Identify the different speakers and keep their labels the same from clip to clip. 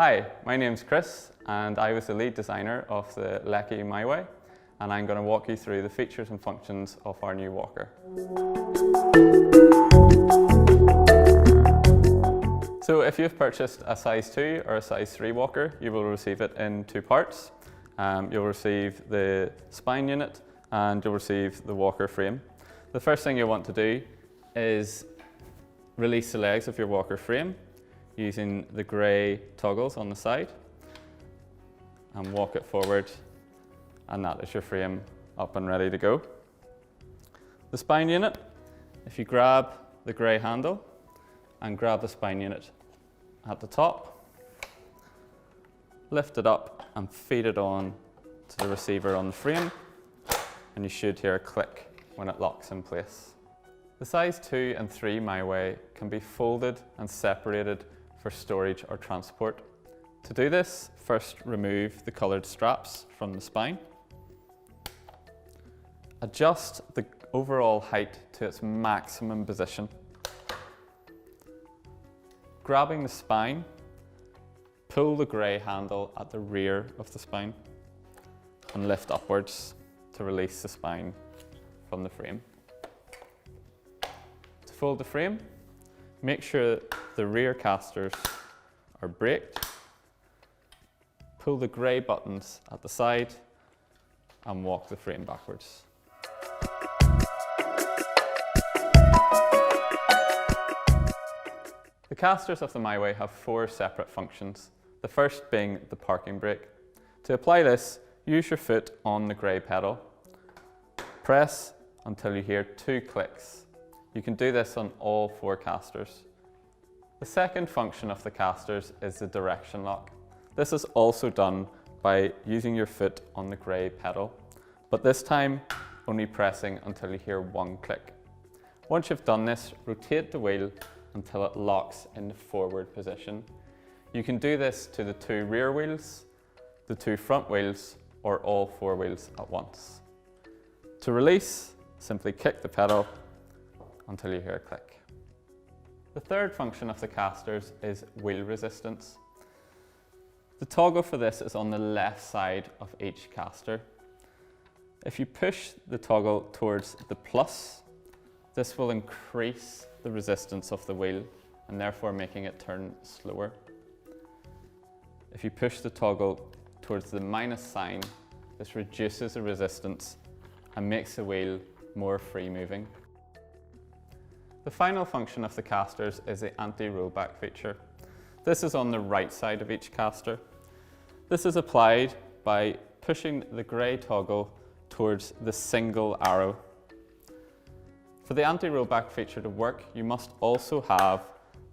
Speaker 1: Hi, my name's Chris and I was the lead designer of the Leckey MyWay, and I'm going to walk you through the features and functions of our new walker. So if you've purchased a size 2 or a size 3 walker, you will receive it in two parts. You'll receive the spine unit and you'll receive the walker frame. The first thing you'll want to do is release the legs of your walker frame using the grey toggles on the side and walk it forward, and that is your frame up and ready to go. The spine unit, if you grab the grey handle and grab the spine unit at the top, lift it up and feed it on to the receiver on the frame, and you should hear a click when it locks in place. The size 2 and 3 MyWay can be folded and separated for storage or transport. To do this, first remove the coloured straps from the spine. Adjust the overall height to its maximum position. Grabbing the spine, pull the grey handle at the rear of the spine and lift upwards to release the spine from the frame. To fold the frame, make sure the rear casters are braked. Pull the grey buttons at the side and walk the frame backwards. The casters of the MyWay have 4 separate functions, the first being the parking brake. To apply this, use your foot on the grey pedal. Press until you hear 2 clicks. You can do this on all 4 casters. The second function of the casters is the direction lock. This is also done by using your foot on the grey pedal, but this time only pressing until you hear 1 click. Once you've done this, rotate the wheel until it locks in the forward position. You can do this to the 2 rear wheels, the 2 front wheels, or all 4 wheels at once. To release, simply kick the pedal until you hear a click. The third function of the casters is wheel resistance. The toggle for this is on the left side of each caster. If you push the toggle towards the plus, this will increase the resistance of the wheel and therefore making it turn slower. If you push the toggle towards the minus sign, this reduces the resistance and makes the wheel more free moving. The final function of the casters is the anti-rollback feature. This is on the right side of each caster. This is applied by pushing the grey toggle towards the single arrow. For the anti-rollback feature to work, you must also have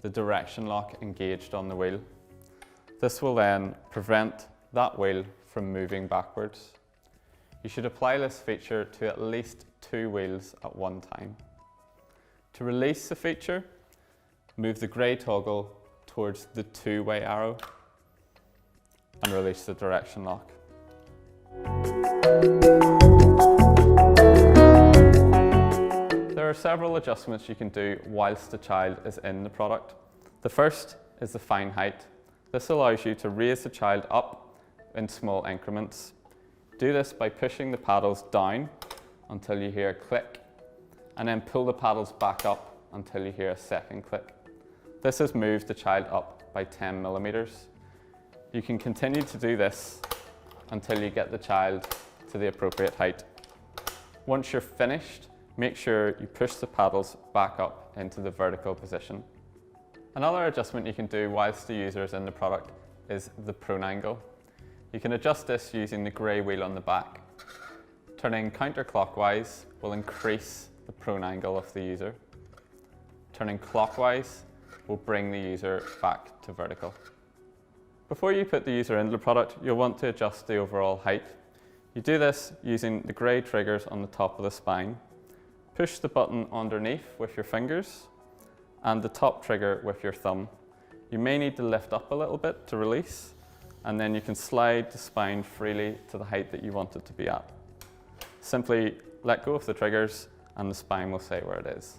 Speaker 1: the direction lock engaged on the wheel. This will then prevent that wheel from moving backwards. You should apply this feature to at least 2 wheels at one time. To release the feature, move the grey toggle towards the 2-way arrow and release the direction lock. There are several adjustments you can do whilst the child is in the product. The first is the fine height. This allows you to raise the child up in small increments. Do this by pushing the paddles down until you hear a click, and then pull the paddles back up until you hear a second click. This has moved the child up by 10 millimeters. You can continue to do this until you get the child to the appropriate height. Once you're finished, make sure you push the paddles back up into the vertical position. Another adjustment you can do whilst the user is in the product is the prone angle. You can adjust this using the grey wheel on the back. Turning counterclockwise will increase the prone angle of the user. Turning clockwise will bring the user back to vertical. Before you put the user into the product, you'll want to adjust the overall height. You do this using the grey triggers on the top of the spine. Push the button underneath with your fingers and the top trigger with your thumb. You may need to lift up a little bit to release, and then you can slide the spine freely to the height that you want it to be at. Simply let go of the triggers and the spine will say where it is.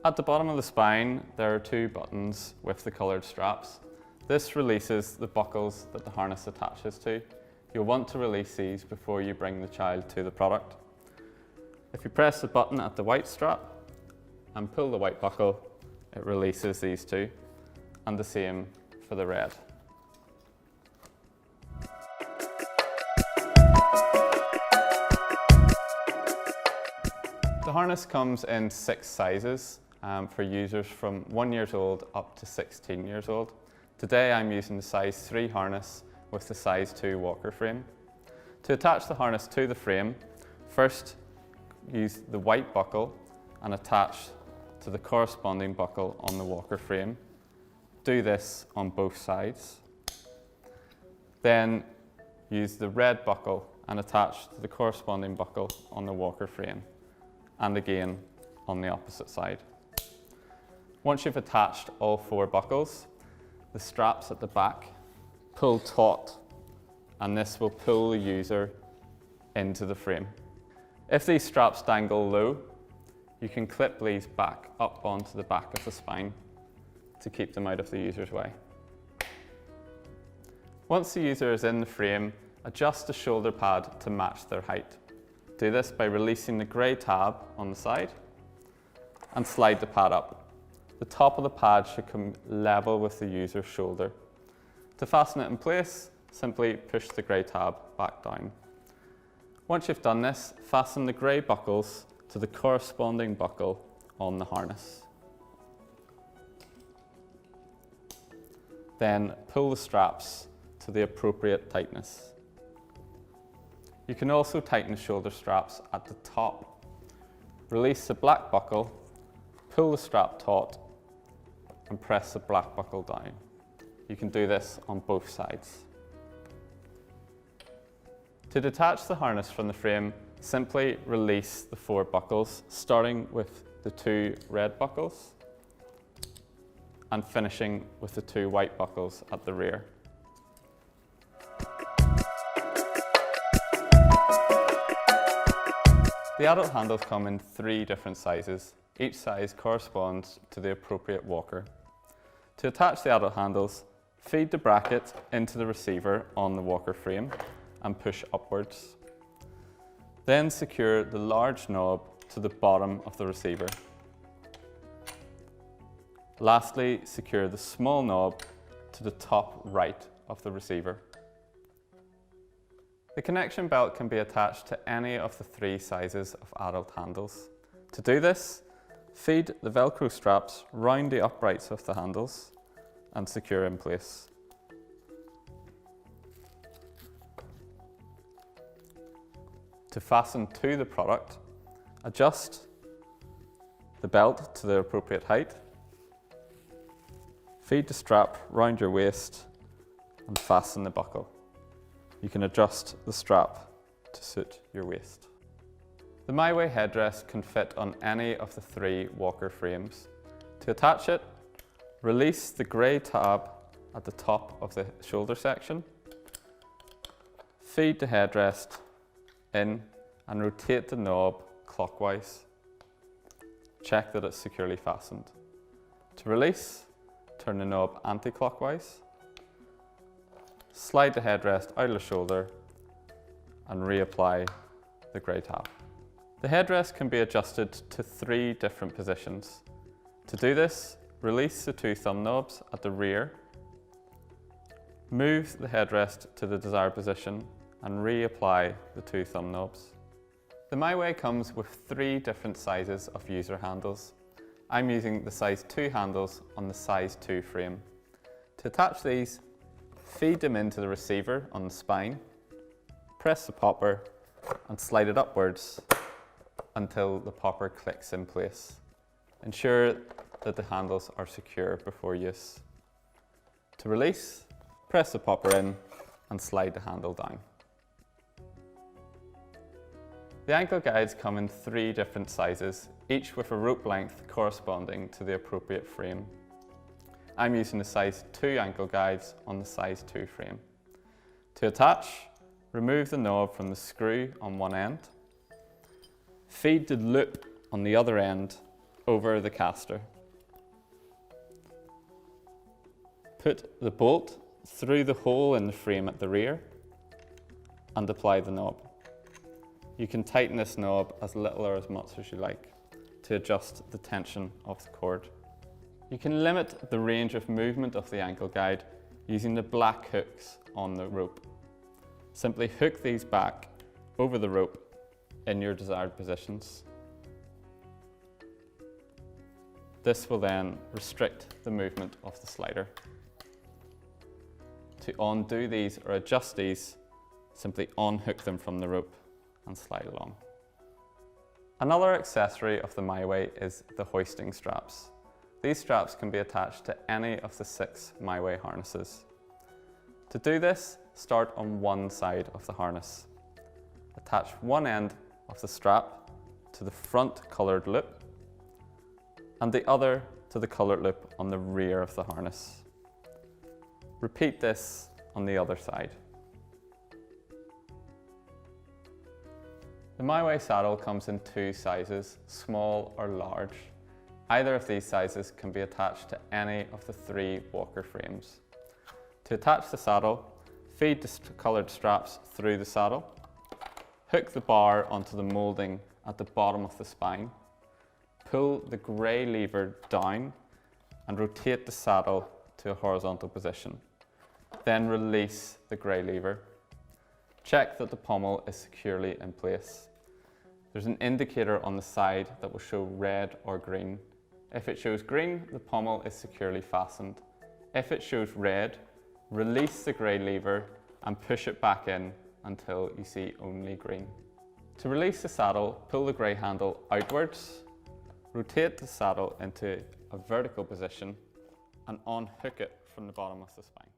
Speaker 1: At the bottom of the spine, there are 2 buttons with the coloured straps. This releases the buckles that the harness attaches to. You'll want to release these before you bring the child to the product. If you press the button at the white strap and pull the white buckle, it releases these two, and the same for the red. The harness comes in 6 sizes for users from 1 year old up to 16 years old. Today I'm using the size 3 harness with the size 2 walker frame. To attach the harness to the frame, first use the white buckle and attach to the corresponding buckle on the walker frame. Do this on both sides. Then use the red buckle and attach to the corresponding buckle on the walker frame, and again on the opposite side. Once you've attached all 4 buckles, the straps at the back pull taut, and this will pull the user into the frame. If these straps dangle low, you can clip these back up onto the back of the spine to keep them out of the user's way. Once the user is in the frame, adjust the shoulder pad to match their height. Do this by releasing the grey tab on the side and slide the pad up. The top of the pad should come level with the user's shoulder. To fasten it in place, simply push the grey tab back down. Once you've done this, fasten the grey buckles to the corresponding buckle on the harness. Then pull the straps to the appropriate tightness. You can also tighten the shoulder straps at the top. Release the black buckle, pull the strap taut, and press the black buckle down. You can do this on both sides. To detach the harness from the frame, simply release the 4 buckles, starting with the 2 red buckles and finishing with the 2 white buckles at the rear. The adult handles come in 3 different sizes. Each size corresponds to the appropriate walker. To attach the adult handles, feed the bracket into the receiver on the walker frame and push upwards. Then secure the large knob to the bottom of the receiver. Lastly, secure the small knob to the top right of the receiver. The connection belt can be attached to any of the 3 sizes of adult handles. To do this, feed the Velcro straps round the uprights of the handles and secure in place. To fasten to the product, adjust the belt to the appropriate height, feed the strap round your waist and fasten the buckle. You can adjust the strap to suit your waist. The Myway headdress can fit on any of the 3 walker frames. To attach it, release the grey tab at the top of the shoulder section, feed the headrest in and rotate the knob clockwise. Check that it's securely fastened. To release, turn the knob anti-clockwise, slide the headrest out of the shoulder and reapply the grey tab. The headrest can be adjusted to 3 different positions. To do this, release the 2 thumb knobs at the rear, move the headrest to the desired position and reapply the 2 thumb knobs. The Myway comes with 3 different sizes of user handles. I'm using the size 2 handles on the size 2 frame. To attach these, feed them into the receiver on the spine, press the popper and slide it upwards until the popper clicks in place. Ensure that the handles are secure before use. To release, press the popper in and slide the handle down. The ankle guides come in 3 different sizes, each with a rope length corresponding to the appropriate frame. I'm using the size 2 ankle guides on the size 2 frame. To attach, remove the knob from the screw on one end, feed the loop on the other end over the caster. Put the bolt through the hole in the frame at the rear and apply the knob. You can tighten this knob as little or as much as you like to adjust the tension of the cord. You can limit the range of movement of the ankle guide using the black hooks on the rope. Simply hook these back over the rope in your desired positions. This will then restrict the movement of the slider. To undo these or adjust these, simply unhook them from the rope and slide along. Another accessory of the MyWay is the hoisting straps. These straps can be attached to any of the 6 MyWay harnesses. To do this, start on one side of the harness. Attach one end of the strap to the front coloured loop and the other to the coloured loop on the rear of the harness. Repeat this on the other side. The MyWay saddle comes in 2 sizes, small or large. Either of these sizes can be attached to any of the 3 walker frames. To attach the saddle, feed the coloured straps through the saddle, hook the bar onto the moulding at the bottom of the spine, pull the grey lever down and rotate the saddle to a horizontal position. Then release the grey lever. Check that the pommel is securely in place. There's an indicator on the side that will show red or green. If it shows green, the pommel is securely fastened. If it shows red, release the grey lever and push it back in until you see only green. To release the saddle, pull the grey handle outwards, rotate the saddle into a vertical position and unhook it from the bottom of the spine.